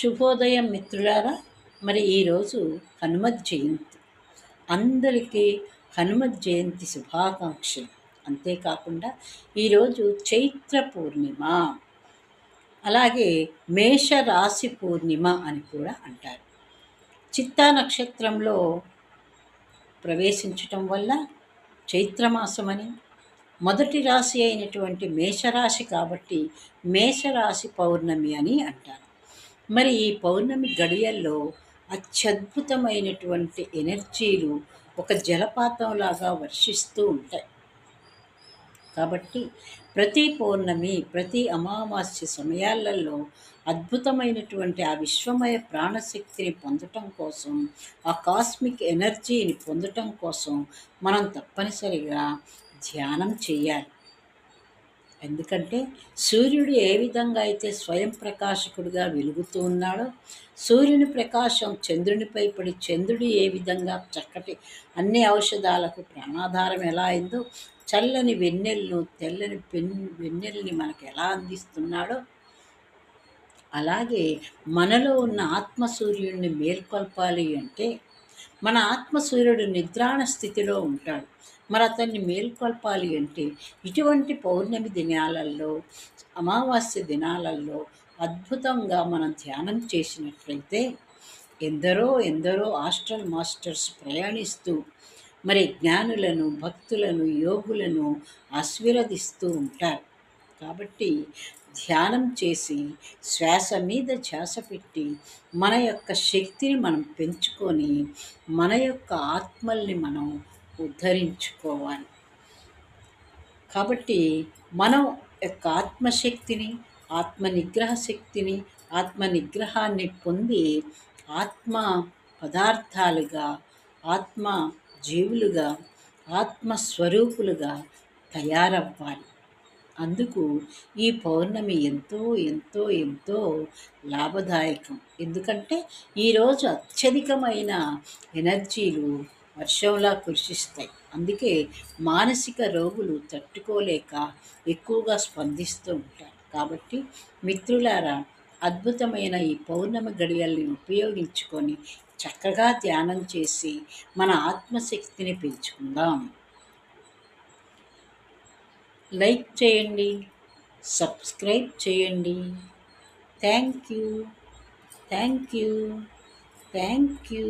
శుభోదయం మిత్రులారా. మరి ఈరోజు హనుమత్ జయంతి. అందరికీ హనుమత్ జయంతి శుభాకాంక్షలు. అంతేకాకుండా ఈరోజు చైత్ర పూర్ణిమ, అలాగే మేషరాశి పూర్ణిమ అని కూడా అంటారు. చిత్తా నక్షత్రంలో ప్రవేశించటం వల్ల చైత్రమాసమని, మొదటి రాశి అయినటువంటి మేషరాశి కాబట్టి మేషరాశి పౌర్ణమి అని అంటారు. మరి ఈ పౌర్ణమి గడియల్లో అత్యద్భుతమైనటువంటి ఎనర్జీలు ఒక జలపాతంలాగా వర్షిస్తూ ఉంటాయి. కాబట్టి ప్రతి పౌర్ణమి, ప్రతి అమావాస్య సమయాలలో అద్భుతమైనటువంటి ఆ విశ్వమయ ప్రాణశక్తిని పొందటం కోసం, ఆ కాస్మిక్ ఎనర్జీని పొందటం కోసం మనం తప్పనిసరిగా ధ్యానం చేయాలి. ఎందుకంటే సూర్యుడు ఏ విధంగా అయితే స్వయం ప్రకాశకుడిగా వెలుగుతూ ఉన్నాడో, సూర్యుని ప్రకాశం చంద్రునిపై పడి చంద్రుడు ఏ విధంగా చక్కటి అన్ని ఔషధాలకు ప్రాణాధారం ఎలా అయిందో, చల్లని వెన్నెలను, తెల్లని వెన్నెల్ని మనకు ఎలా అందిస్తున్నాడో, అలాగే మనలో ఉన్న ఆత్మసూర్యుడిని మేల్కొల్పాలి అంటే మన ఆత్మసూర్యుడు నిద్రాణ స్థితిలో ఉంటాడు. మరి అతన్ని మేల్కొల్పాలి అంటే ఇటువంటి పౌర్ణమి దినాలలో, అమావాస్య దినాలలో అద్భుతంగా మనం ధ్యానం చేసినట్లయితే ఎందరో ఎందరో ఆస్ట్రల్ మాస్టర్స్ ప్రయాణిస్తూ మరి జ్ఞానులను, భక్తులను, యోగులను ఆశీర్వదిస్తూ ఉంటారు. కాబట్టి ధ్యానం చేసి శ్వాస మీద ధ్యాస పెట్టి మన యొక్క శక్తిని మనం పెంచుకొని మన యొక్క ఆత్మల్ని మనం ఉద్ధరించుకోవాలి. కాబట్టి మనం యొక్క ఆత్మశక్తిని, ఆత్మ నిగ్రహ శక్తిని, ఆత్మ నిగ్రహాన్ని పొంది ఆత్మ పదార్థాలుగా, ఆత్మ జీవులుగా, ఆత్మస్వరూపులుగా తయారవ్వాలి. అందుకు ఈ పౌర్ణమి ఎంతో ఎంతో ఎంతో లాభదాయకం. ఎందుకంటే ఈరోజు అత్యధికమైన ఎనర్జీలు వర్షంలా కురిసిస్తాయి. అందుకే మానసిక రోగులు తట్టుకోలేక ఎక్కువగా స్పందిస్తూ ఉంటారు. కాబట్టి మిత్రులారా, అద్భుతమైన ఈ పౌర్ణమి గడియల్ని ఉపయోగించుకొని చక్కగా ధ్యానం చేసి మన ఆత్మశక్తిని పెంచుకుందాం. లైక్ చేయండి, సబ్స్క్రైబ్ చేయండి. Thank you, thank you, thank you.